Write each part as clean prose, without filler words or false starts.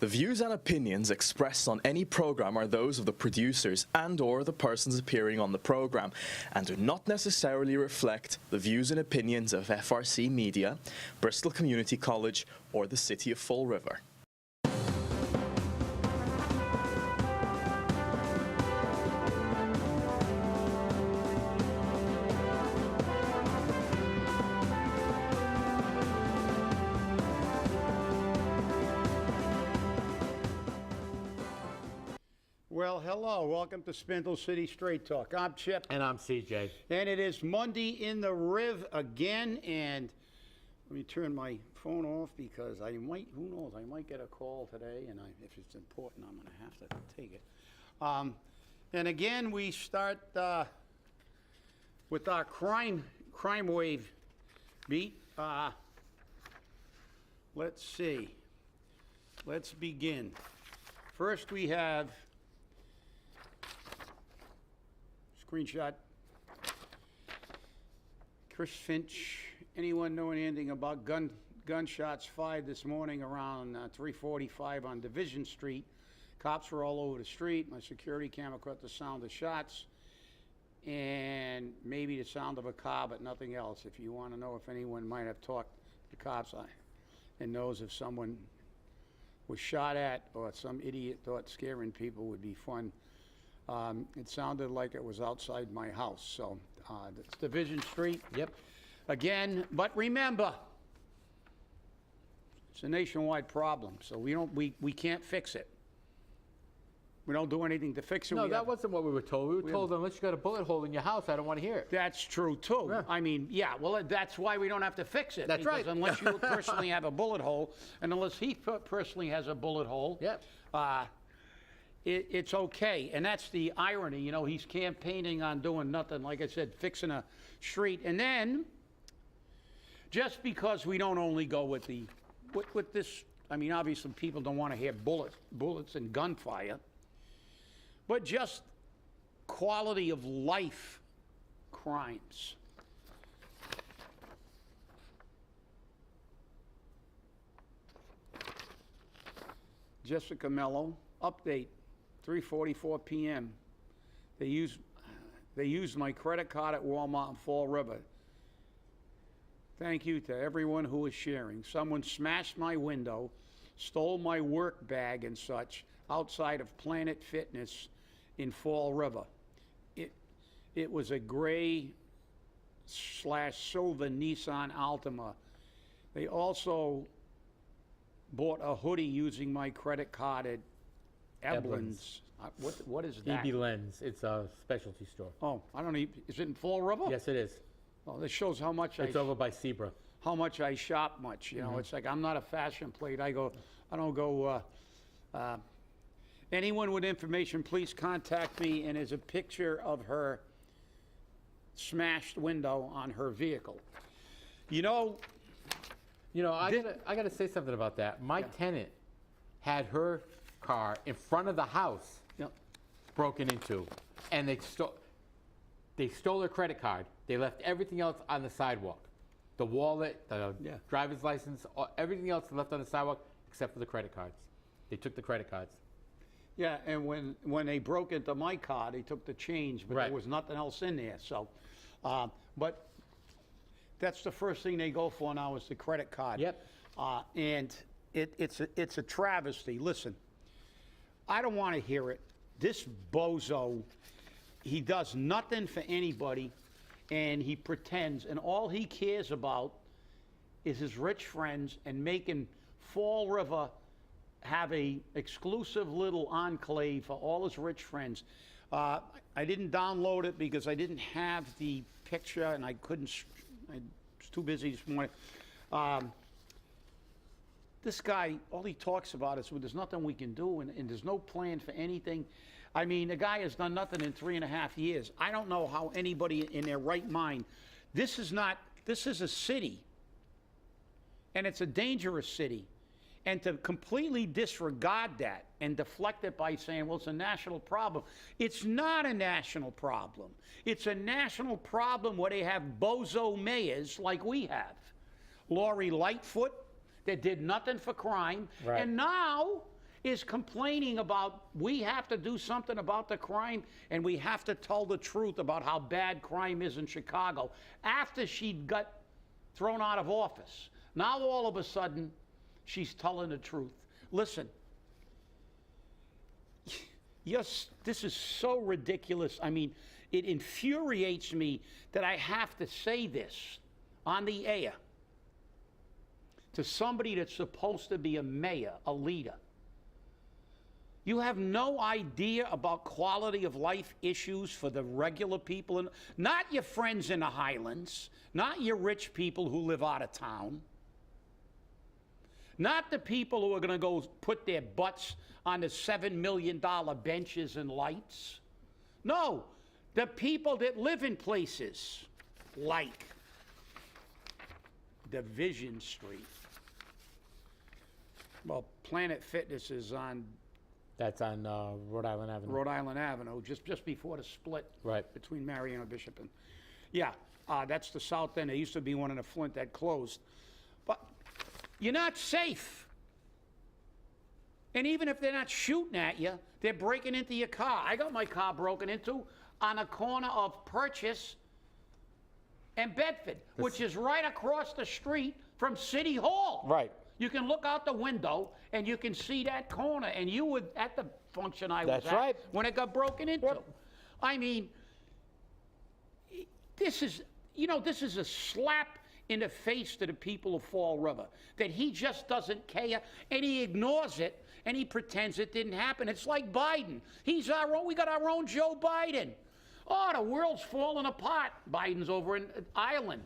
The views and opinions expressed on any program are those of the producers and/or the persons appearing on the program, and do not necessarily reflect the views and opinions of FRC Media, Bristol Community College, or the City of Fall River. Well, hello. Welcome to Spindle City Straight Talk. I'm Chip. And I'm CJ. And it is Monday in the Riv again. And let me turn my phone off because I might, who knows, I might get a call today. And if it's important, I'm going to have to take it. And again, we start with our crime wave beat. Let's see. Let's begin. First, we have screenshot. Chris Finch. Anyone know anything about gunshots fired this morning around 3:45 on Division Street? Cops were all over the street. My security camera caught the sound of shots and maybe the sound of a car, but nothing else. If you want to know if anyone might have talked to the cops and knows if someone was shot at or some idiot thought scaring people would be fun. It sounded like it was outside my house. So it's Division Street. Yep. Again, but remember, it's a nationwide problem, so we can't fix it. We don't do anything to fix it. No, that wasn't what we were told. We were told unless you got a bullet hole in your house, I don't want to hear it. That's true, too. Yeah. I mean, yeah, well, that's why we don't have to fix it. That's right. Unless you personally have a bullet hole, and unless he personally has a bullet hole, Yep. It's okay. And that's the irony. You know, he's campaigning on doing nothing, like I said, fixing a street. And then, just because we don't only go with this, I mean, obviously people don't want to hear bullets and gunfire, but just quality of life crimes. Jessica Mello, update, 3:44 p.m. They used my credit card at Walmart in Fall River. Thank you to everyone who is sharing. Someone smashed my window, stole my work bag and such outside of Planet Fitness in Fall River. It was a gray/silver Nissan Altima. They also bought a hoodie using my credit card at Eblin's. What is that? EB Lens. It's a specialty store. Oh, I don't even, is it in Fall River? Yes, it is. Oh, this shows how much It's over by Zebra. how much I shop much. You know, it's like I'm not a fashion plate. I don't go. Anyone with information, please contact me. And there's a picture of her smashed window on her vehicle. You know, I gotta say something about that. My tenant had her car in front of the house broken into, and they stole her credit card. They left everything else on the sidewalk. The wallet, the driver's license, everything else left on the sidewalk except for the credit cards. They took the credit cards. yeah, and when they broke into my car, they took the change, but Right. there was nothing else in there. So, but that's the first thing they go for now is the credit card. Yep. And it's a travesty. Listen, I don't want to hear it. This bozo, he does nothing for anybody, and he pretends, and all he cares about is his rich friends and making Fall River have a exclusive little enclave for all his rich friends. I didn't download it because I didn't have the picture, and I was too busy this morning. This guy, all he talks about is, well, there's nothing we can do, and there's no plan for anything. I mean, the guy has done nothing in 3.5 years. I don't know how anybody in their right mind, this is a city, and it's a dangerous city. And to completely disregard that and deflect it by saying, well, it's a national problem. It's not a national problem. It's a national problem where they have bozo mayors like we have. Lori Lightfoot, that did nothing for crime. Right. And now is complaining about we have to do something about the crime and we have to tell the truth about how bad crime is in Chicago after she got thrown out of office. Now all of a sudden, she's telling the truth. Listen, yes, this is so ridiculous. I mean, it infuriates me that I have to say this on the air to somebody that's supposed to be a mayor, a leader. You have no idea about quality of life issues for the regular people, not your friends in the Highlands, not your rich people who live out of town, not the people who are going to go put their butts on the $7 million benches and lights. No, the people that live in places like Division Street. Well, Planet Fitness is on... That's on Rhode Island Avenue. Rhode Island Avenue, just before the split Right. between Marion and Bishop. And, yeah, that's the south end. There used to be one in the Flint that closed. But you're not safe. And even if they're not shooting at you, they're breaking into your car. I got my car broken into on a corner of Purchase and Bedford, which is right across the street from City Hall. Right. You can look out the window and you can see that corner. And you were at the function I was That's at right. when it got broken into. Yep. I mean, this is, this is a slap in the face to the people of Fall River, that he just doesn't care and he ignores it and he pretends it didn't happen. It's like Biden. He's our own, we got our own Joe Biden. Oh, the world's falling apart. Biden's over in Ireland.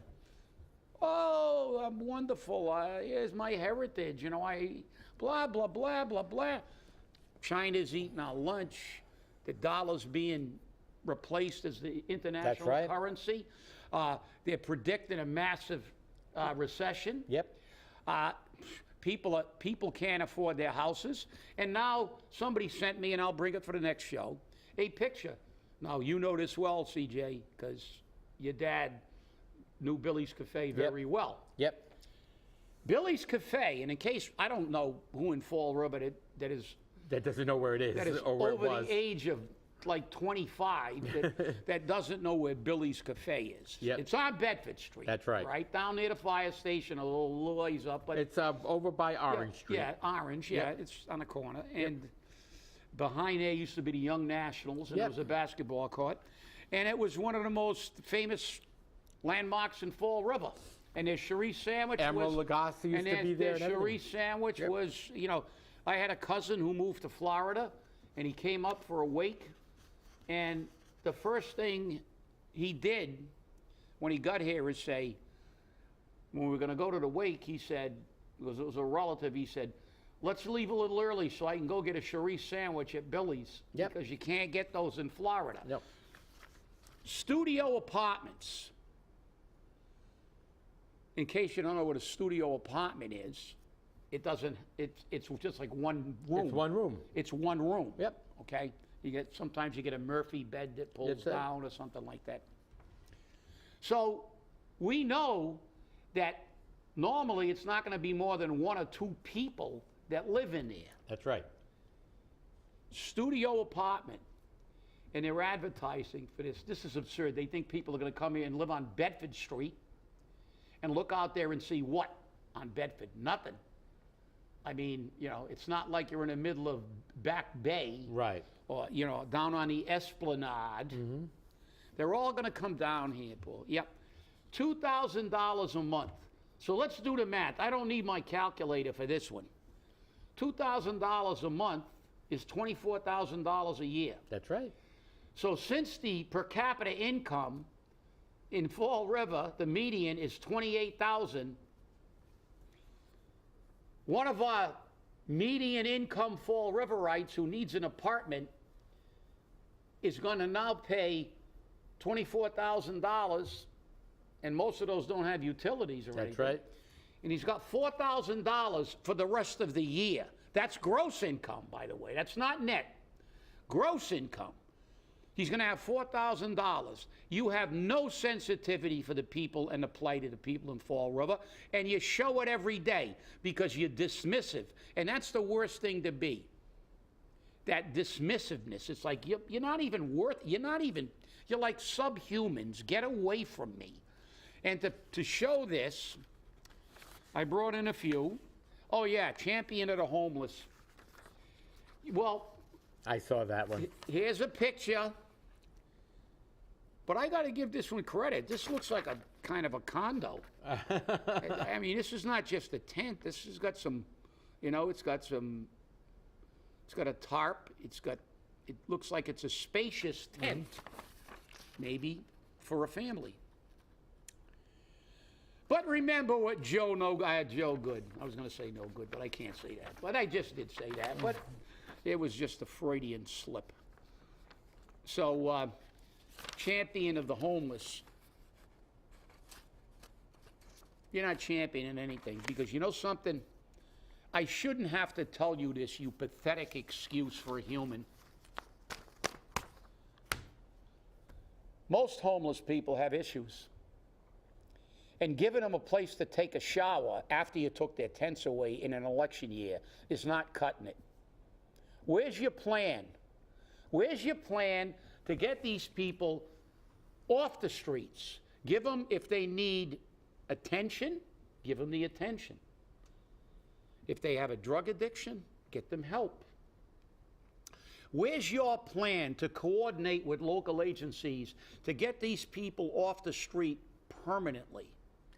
Oh, I'm wonderful. Here's my heritage. Blah, blah, blah, blah, blah. China's eating our lunch. The dollar's being replaced as the international right. currency. They're predicting a massive recession. Yep. People can't afford their houses. And now somebody sent me, and I'll bring it for the next show, a picture. Now, you know this well, CJ, because your dad knew Billy's Cafe very well. Yep. Billy's Cafe, and in case I don't know who in Fall River That doesn't know where it is that is or where over it was. the age of like 25 that doesn't know where Billy's Cafe is. Yep. It's on Bedford Street. That's right. Right down near the fire station, a little ways up. But It's over by Orange Street. Yeah, Orange, yeah. Yep. It's on the corner. And behind there used to be the Young Nationals, and Yep. there was a basketball court. And it was one of the most famous landmarks in Fall River. And their Cherie sandwich Emerald Lagasse used to be there. Their and Cherie everything. sandwich Yep. was, I had a cousin who moved to Florida, and he came up for a wake. And the first thing he did when he got here is say, when we were going to go to the wake, he said, because it was a relative, he said, let's leave a little early so I can go get a Cherie sandwich at Billy's. Yep. Because you can't get those in Florida. Yep. Studio apartments. In case you don't know what a studio apartment is, it's just like one room. It's one room. It's one room. Yep. Okay? Sometimes you get a Murphy bed that pulls That's it. down or something like that. So we know that normally it's not going to be more than one or two people that live in there. That's right. Studio apartment. And they're advertising for this. This is absurd. They think people are going to come here and live on Bedford Street and look out there and see what on Bedford? Nothing. I mean, it's not like you're in the middle of Back Bay. Right. Or, down on the Esplanade. Mm-hmm. They're all going to come down here, Paul. Yep. $2,000 a month. So let's do the math. I don't need my calculator for this one. $2,000 a month is $24,000 a year. That's right. So since the per capita income in Fall River, the median is $28,000, one of our median income Fall Riverites who needs an apartment is going to now pay $24,000, and most of those don't have utilities or anything. That's right. And he's got $4,000 for the rest of the year. That's gross income, by the way. That's not net. Gross income. He's going to have $4,000. You have no sensitivity for the people and the plight of the people in Fall River, and you show it every day because you're dismissive. And that's the worst thing to be. that dismissiveness. It's like, you're not even worth, you're like subhumans. Get away from me. And to show this, I brought in a few. Oh, yeah, champion of the homeless. Well, I saw that one. here's a picture. But I got to give this one credit. This looks like a kind of a condo. I mean, this is not just a tent. This has got some, it's got a tarp. It looks like it's a spacious tent, maybe for a family. But remember what Joe Good. I was going to say no good, but I can't say that. But I just did say that. But it was just a Freudian slip. So, champion of the homeless. You're not championing anything, because you know something? I shouldn't have to tell you this, you pathetic excuse for a human. Most homeless people have issues. And giving them a place to take a shower after you took their tents away in an election year is not cutting it. Where's your plan? Where's your plan to get these people off the streets? Give them, if they need attention, give them the attention. If they have a drug addiction, get them help. Where's your plan to coordinate with local agencies to get these people off the street permanently?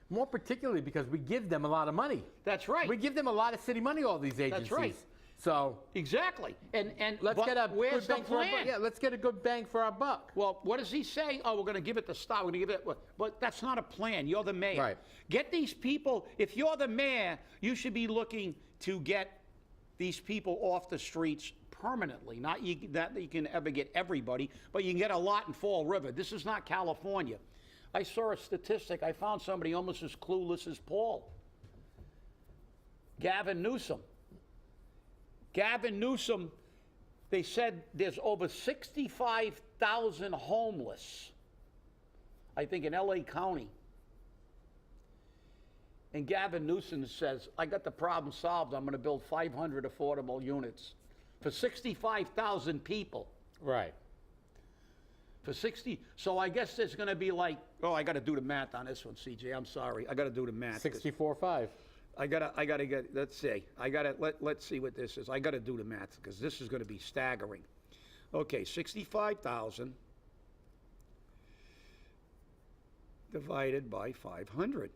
More particularly because we give them a lot of money. That's right. We give them a lot of city money, all these agencies. That's right. So exactly. And let's get a where's good the bang for our buck. plan? Yeah, let's get a good bang for our buck. Well, what does he say? Oh, we're going to give it the start. We're going to give it. But that's not a plan. You're the mayor. Right. Get these people. If you're the mayor, you should be looking to get these people off the streets permanently. Not that you can ever get everybody, but you can get a lot in Fall River. This is not California. I saw a statistic. I found somebody almost as clueless as Paul. Gavin Newsom. Gavin Newsom, they said there's over 65,000 homeless, I think, in LA County. And Gavin Newsom says, I got the problem solved. I'm going to build 500 affordable units for 65,000 people. Right. For 60, so I guess there's going to be like, oh, I got to do the math on this one, CJ. I'm sorry. I got to do the math. 64.5. I gotta get, let's see. Let's see what this is. I gotta do the math, because this is gonna be staggering. Okay, 65,000 divided by 500.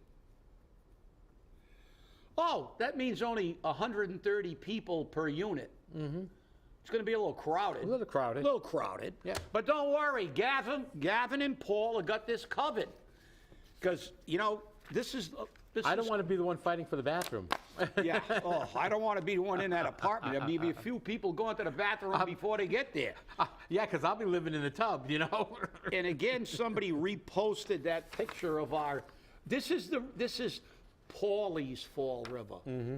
Oh, that means only 130 people per unit. Mm-hmm. It's going to be a little crowded. A little crowded. A little crowded. Yeah. But don't worry, Gavin and Paul have got this covered. Because, this is... I don't want to be the one fighting for the bathroom. Yeah. Oh, I don't want to be the one in that apartment. There'll be a few people going to the bathroom before they get there. Yeah, because I'll be living in the tub, And again, somebody reposted that picture of our... This is Paulie's Fall River. Mm-hmm.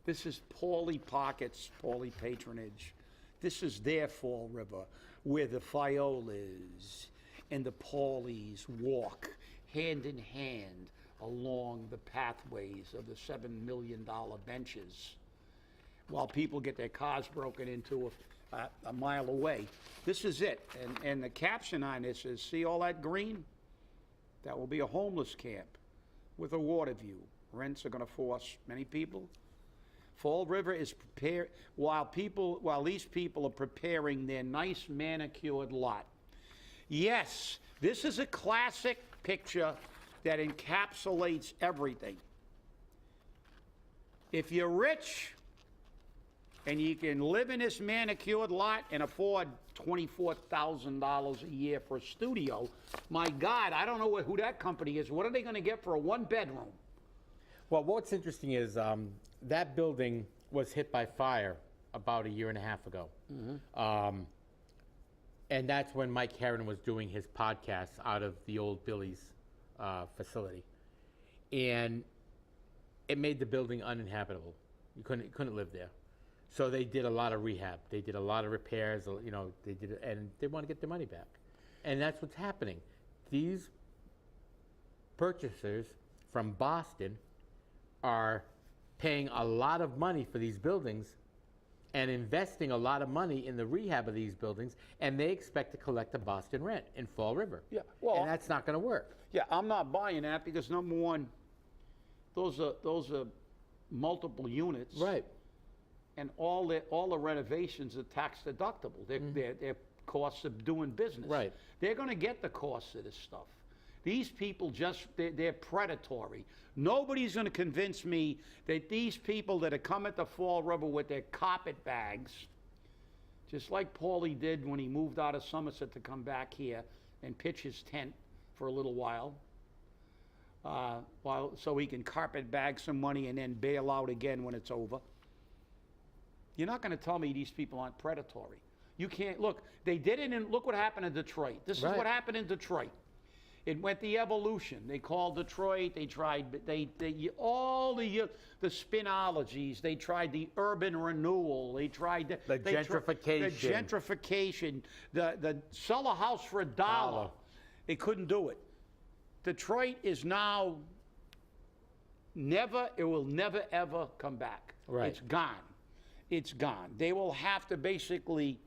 This is Paulie Pockets, Paulie Patronage. This is their Fall River, where the Fiolas and the Paulies walk hand in hand along the pathways of the $7 million benches while people get their cars broken into a mile away. This is it. And the caption on this is, see all that green? That will be a homeless camp with a water view. Rents are going to force many people. Fall River is prepared while these people are preparing their nice manicured lot. Yes, this is a classic picture that encapsulates everything. If you're rich and you can live in this manicured lot and afford $24,000 a year for a studio, my God, I don't know who that company is. What are they going to get for a one-bedroom? Well, what's interesting is that building was hit by fire about a year and a half ago. Mm-hmm. And that's when Mike Herron was doing his podcast out of the old Billy's facility. And it made the building uninhabitable. You couldn't live there. So they did a lot of rehab. They did a lot of repairs, and they want to get their money back. And that's what's happening. These purchasers from Boston are paying a lot of money for these buildings, and investing a lot of money in the rehab of these buildings, and they expect to collect the Boston rent in Fall River. Yeah, well, and that's not going to work. Yeah, I'm not buying that because number one, those are multiple units. Right. And all the renovations are tax deductible. They're costs of doing business. Right. They're going to get the costs of this stuff. These people they're predatory. Nobody's going to convince me that these people that are coming to Fall River with their carpet bags, just like Paulie did when he moved out of Somerset to come back here and pitch his tent for a little while, so he can carpet bag some money and then bail out again when it's over. You're not going to tell me these people aren't predatory. You can't, look, they did it, and look what happened in Detroit. This is what happened in Detroit. It went the evolution. They called Detroit. They tried all the spinologies. They tried the urban renewal. They tried the gentrification. The sell a house for $1. They couldn't do it. Detroit is now it will never ever come back. Right. It's gone. It's gone. They will have to basically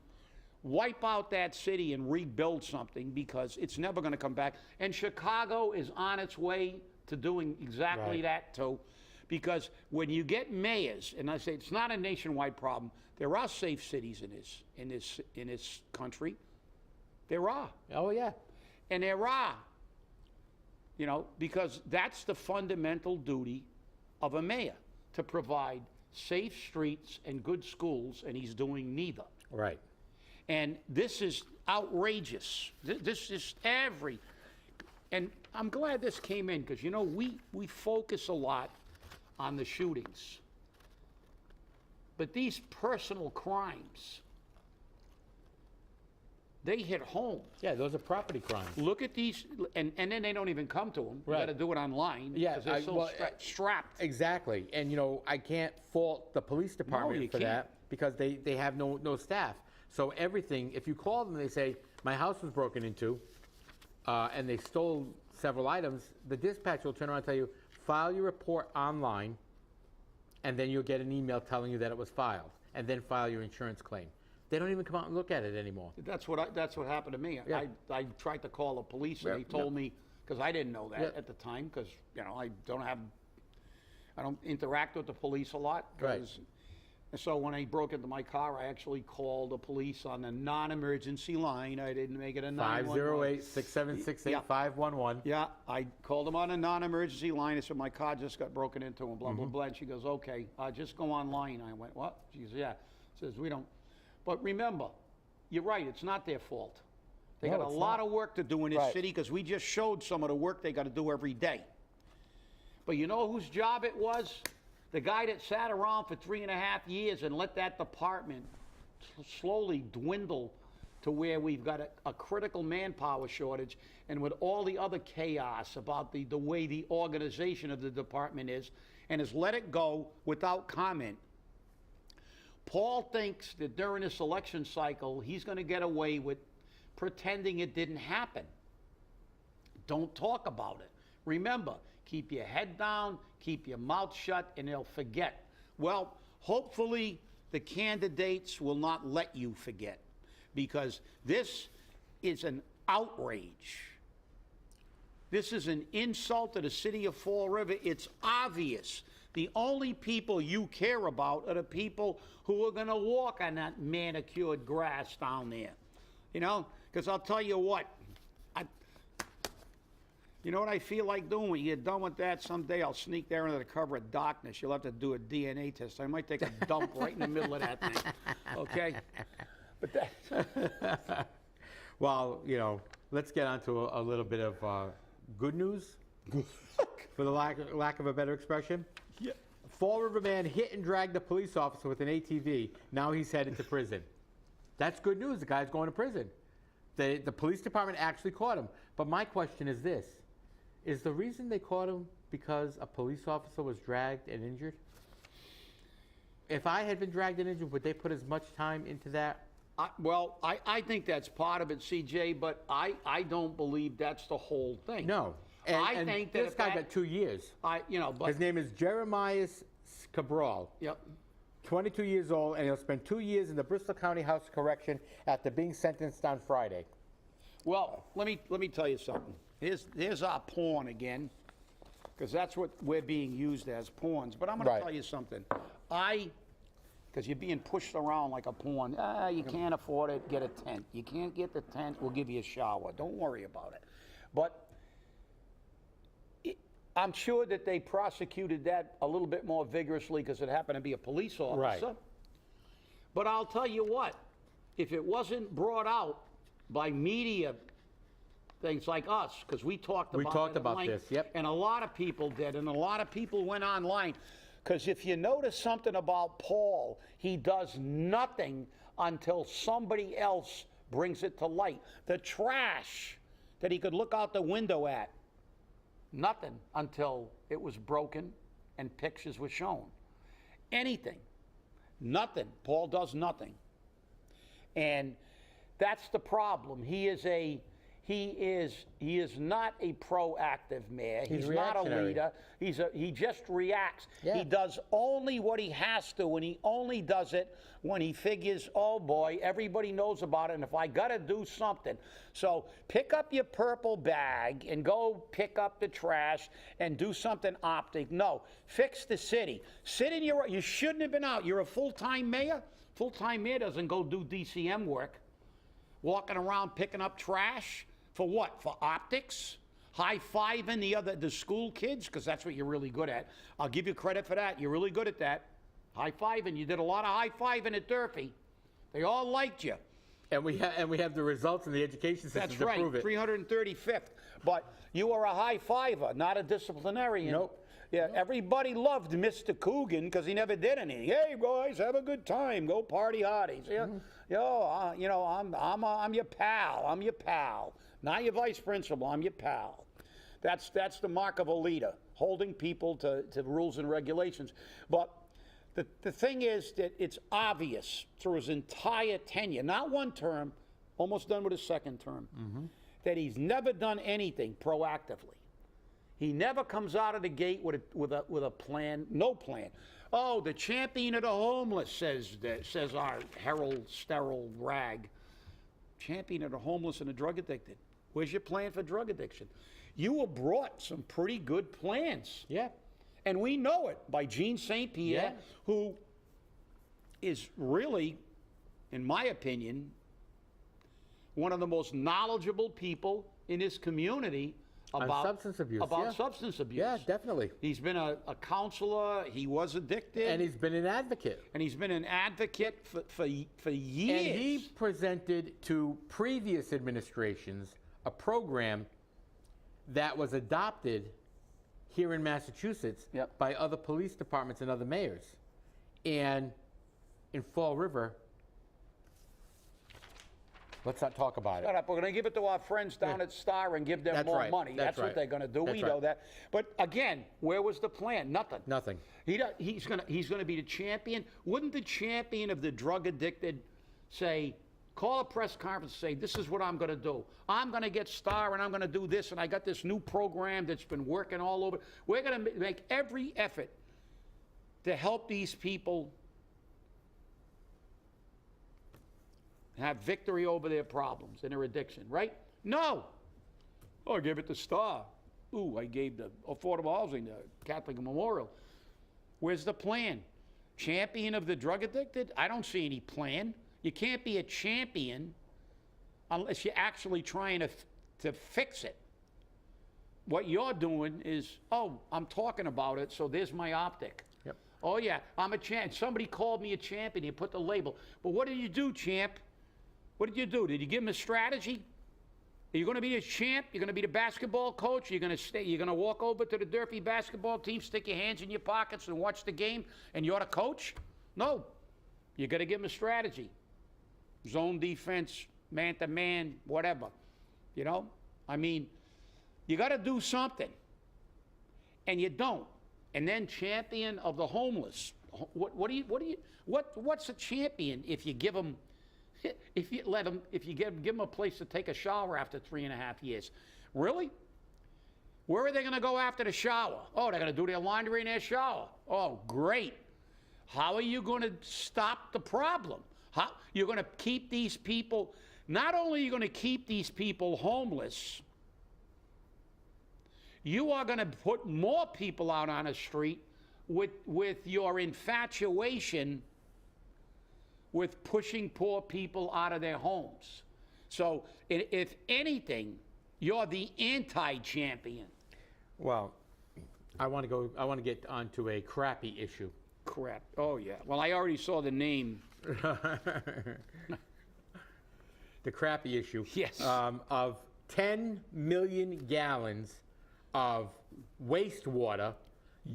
wipe out that city and rebuild something because it's never going to come back. And Chicago is on its way to doing exactly that too, because when you get mayors, and I say it's not a nationwide problem, there are safe cities in this country. There are. Oh yeah. And there are. You know, because that's the fundamental duty of a mayor, to provide safe streets and good schools, and he's doing neither. Right. And this is outrageous. This is and I'm glad this came in because, you know, we focus a lot on the shootings. But these personal crimes, they hit home. Yeah, those are property crimes. Look at these, and then they don't even come to them. You got to do it online. Yeah, because they're so strapped. Exactly. And, you know, I can't fault the police department for that because they have no staff. So everything, if you call them, they say, my house was broken into, and they stole several items, the dispatcher will turn around and tell you, file your report online, and then you'll get an email telling you that it was filed, and then file your insurance claim. They don't even come out and look at it anymore. That's what happened to me. Yeah. I tried to call the police, and they told me, because I didn't know that at the time, because, you know, I don't interact with the police a lot. Right. And so when I broke into my car, I actually called the police on the non-emergency line. I didn't make it a 911. 508-676-8511. Yeah, I called them on a non-emergency line. I said, my car just got broken into and blah, blah, blah. And she goes, okay, just go online. I went, what? She goes, yeah. Says, we don't. But remember, you're right, it's not their fault. They got a lot of work to do in this city because we just showed some of the work they got to do every day. But you know whose job it was? The guy that sat around for 3.5 years and let that department slowly dwindle to where we've got a critical manpower shortage, and with all the other chaos about the way the organization of the department is, and has let it go without comment. Paul thinks that during this election cycle, he's going to get away with pretending it didn't happen. Don't talk about it. Remember, keep your head down, keep your mouth shut, and they'll forget. Well, hopefully the candidates will not let you forget, because this is an outrage. This is an insult to the city of Fall River. It's obvious. The only people you care about are the people who are going to walk on that manicured grass down there. You know, because I'll tell you what, you know what I feel like doing? When you get done with that, someday I'll sneak there under the cover of darkness. You'll have to do a DNA test. I might take a dump right in the middle of that thing. Okay? But that. Well, you know, let's get on to a little bit of good news, for the lack of a better expression. Yeah. Fall River man hit and dragged a police officer with an ATV. Now he's headed to prison. That's good news. The guy's going to prison. The police department actually caught him. But my question is this. Is the reason they caught him because a police officer was dragged and injured? If I had been dragged and injured, would they put as much time into that? Well, I think that's part of it, CJ, but I don't believe that's the whole thing. No. I think that this guy got 2 years. But his name is Jeremiah Cabral. Yep. 22 years old, and he'll spend 2 years in the Bristol County House of Correction after being sentenced on Friday. Well, let me tell you something. Here's our pawn again, because that's what we're being used as, pawns. But I'm going to tell you something. Because you're being pushed around like a pawn. You can't afford it, get a tent. You can't get the tent, we'll give you a shower. Don't worry about it. But I'm sure that they prosecuted that a little bit more vigorously because it happened to be a police officer. Right. But I'll tell you what, if it wasn't brought out by media things like us, because we talked about this, yep. And a lot of people did, and a lot of people went online. Because if you notice something about Paul, he does nothing until somebody else brings it to light. The trash that he could look out the window at, nothing until it was broken and pictures were shown. Anything, nothing. Paul does nothing. And that's the problem. He is not a proactive mayor. He's not a leader. He just reacts. Yeah. He does only what he has to, and he only does it when he figures, oh boy, everybody knows about it, and if I gotta do something. So pick up your purple bag and go pick up the trash and do something optic. No, fix the city. You shouldn't have been out. You're a full-time mayor. Full-time mayor doesn't go do DCM work. Walking around picking up trash. For what? For optics? High-fiving the school kids? Because that's what you're really good at. I'll give you credit for that. You're really good at that. High-fiving. You did a lot of high-fiving at Durfee. They all liked you. And we have the results in the education system That's to right, prove it. 335th. But you were a high-fiver, not a disciplinarian. Nope. Yeah, everybody loved Mr. Coogan because he never did anything. Hey, guys, have a good time. Go party hardies. Yeah. I'm your pal. I'm your pal. Not your vice principal. I'm your pal. That's the mark of a leader, holding people to rules and regulations. But the thing is that it's obvious through his entire tenure, not one term, almost done with his second term, that he's never done anything proactively. He never comes out of the gate with a plan, no plan. Oh, the champion of the homeless, says our Harold Sterile Rag. Champion of the homeless and the drug addicted. Where's your plan for drug addiction? You were brought some pretty good plans. Yeah. And we know it by Gene St. Pierre, who is really, in my opinion, one of the most knowledgeable people in his community about substance abuse. Substance abuse. Yeah, definitely. He's been a counselor. He was addicted. And he's been an advocate. For years. And he presented to previous administrations a program that was adopted here in Massachusetts by other police departments and other mayors. And in Fall River, let's not talk about it. Shut up. We're going to give it to our friends down at Star and give them more money. That's what they're going to do. We know that. But again, where was the plan? Nothing. Nothing. He's going to be the champion. Wouldn't the champion of the drug addicted say, call a press conference and say, this is what I'm going to do. I'm going to get Star and I'm going to do this, and I got this new program that's been working all over. We're going to make every effort to help these people have victory over their problems and their addiction, right? No. Oh, I gave it to Star. Ooh, I gave the affordable housing, the Catholic Memorial. Where's the plan? Champion of the drug addicted? I don't see any plan. You can't be a champion unless you're actually trying to fix it. What you're doing is, oh, I'm talking about it, so there's my optic. Yep. Oh, yeah, I'm a champ. Somebody called me a champion. You put the label. But what did you do, champ? What did you do? Did you give him a strategy? Are you going to be a champ? You're going to be the basketball coach? You're going to stay? You're going to walk over to the Durfee basketball team, stick your hands in your pockets, and watch the game, and you're the coach? No. You got to give him a strategy. Zone defense, man-to-man, whatever. You know? I mean, you got to do something, and you don't. And then champion of the homeless. What's a champion if you give them? If you give them a place to take a shower after 3.5 years. Really? Where are they going to go after the shower? Oh, they're going to do their laundry in their shower. Oh, great. How are you going to stop the problem? How you're going to keep these people? Not only are you going to keep these people homeless, you are going to put more people out on the street with your infatuation with pushing poor people out of their homes. So, if anything, you're the anti-champion. Well, I want to get onto a crappy issue. Crap. Oh, yeah. Well, I already saw the name. The crappy issue. Yes. Of 10 million gallons of wastewater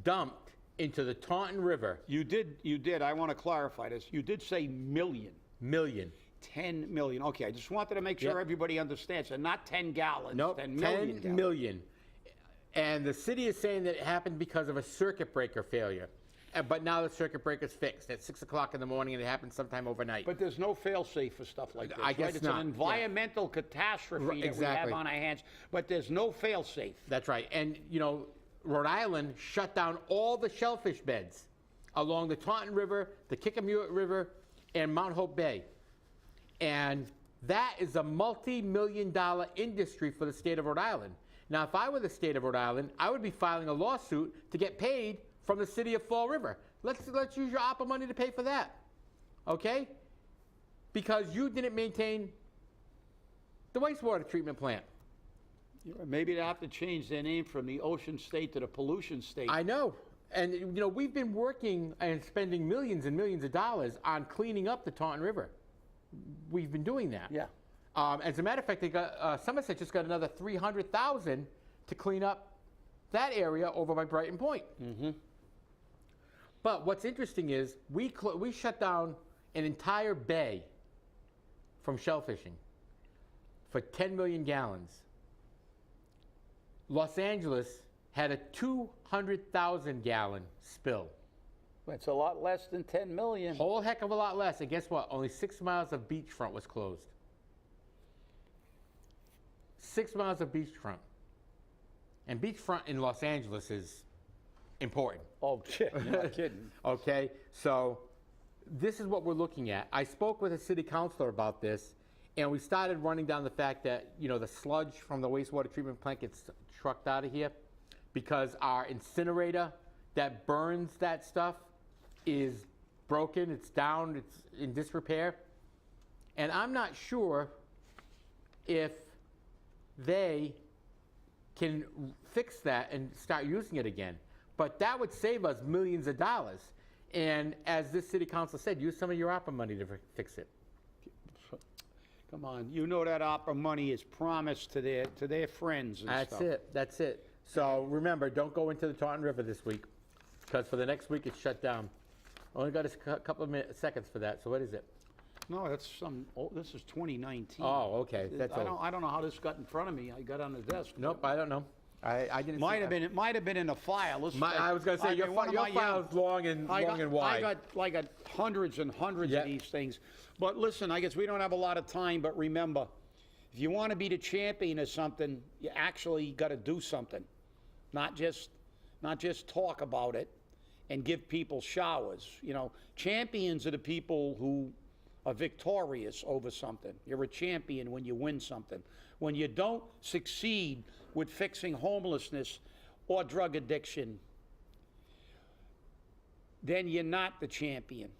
dumped into the Taunton River. You did. I want to clarify this. You did say million. Million. 10 million. Okay, I just wanted to make sure Yep. everybody understands. And not 10 gallons. Nope, 10 million 10 gallons. million. And the city is saying that it happened because of a circuit breaker failure. But now the circuit breaker's fixed at 6 o'clock in the morning, and it happened sometime overnight. But there's no fail-safe for stuff like this, I guess right? It's not, an environmental catastrophe that we have exactly. on our hands, but there's no fail-safe. That's right. And, you know, Rhode Island shut down all the shellfish beds along the Taunton River, the Kickamuit River, and Mount Hope Bay. And that is a multi-million-dollar industry for the state of Rhode Island. Now, if I were the state of Rhode Island, I would be filing a lawsuit to get paid from the city of Fall River. Let's use your ARPA money to pay for that, okay? Because you didn't maintain the wastewater treatment plant. Maybe they have to change their name from the ocean state to the pollution state. I know. And, you know, we've been working and spending millions and millions of dollars on cleaning up the Taunton River. We've been doing that. Yeah. As a matter of fact, they got, Somerset just got another $300,000 to clean up that area over by Brighton Point. Mm-hmm. But what's interesting is we shut down an entire bay from shellfishing for 10 million gallons. Los Angeles had a 200,000 gallon spill. It's a lot less than 10 million. Whole heck of a lot less. And guess what? Only 6 miles of beachfront was closed. 6 miles of beachfront. And beachfront in Los Angeles is important. Oh, shit, you're not kidding. Okay, so this is what we're looking at. I spoke with a city councilor about this, and we started running down the fact that, you know, the sludge from the wastewater treatment plant gets trucked out of here because our incinerator that burns that stuff is broken, it's down, it's in disrepair. And I'm not sure if they can fix that and start using it again. But that would save us millions of dollars. And as this city council said, use some of your ARPA money to fix it. Come on, you know that ARPA money is promised to their friends and stuff. That's it. So remember, don't go into the Taunton River this week, because for the next week it's shut down. Only got a couple of seconds for that. So what is it? No, that's this is 2019. Oh, okay. That's I don't know how this got in front of me. I got on the desk. Nope, I don't know. I didn't. It might have been in a file. I was going to say your file is long and wide. I got hundreds and hundreds of these things. But listen, I guess we don't have a lot of time. But remember, if you want to be the champion of something, you actually got to do something, not just talk about it and give people showers. You know, champions are the people who are victorious over something. You're a champion when you win something. When you don't succeed with fixing homelessness or drug addiction, then you're not the champion.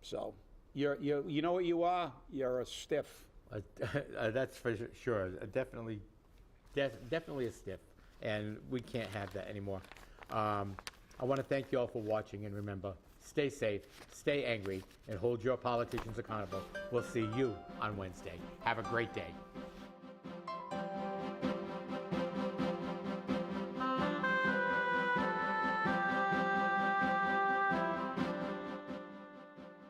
So you know what you are? You're a stiff. That's for sure. Definitely a stiff, and we can't have that anymore. I want to thank you all for watching, and remember, stay safe, stay angry, and hold your politicians accountable. We'll see you on Wednesday. Have a great day.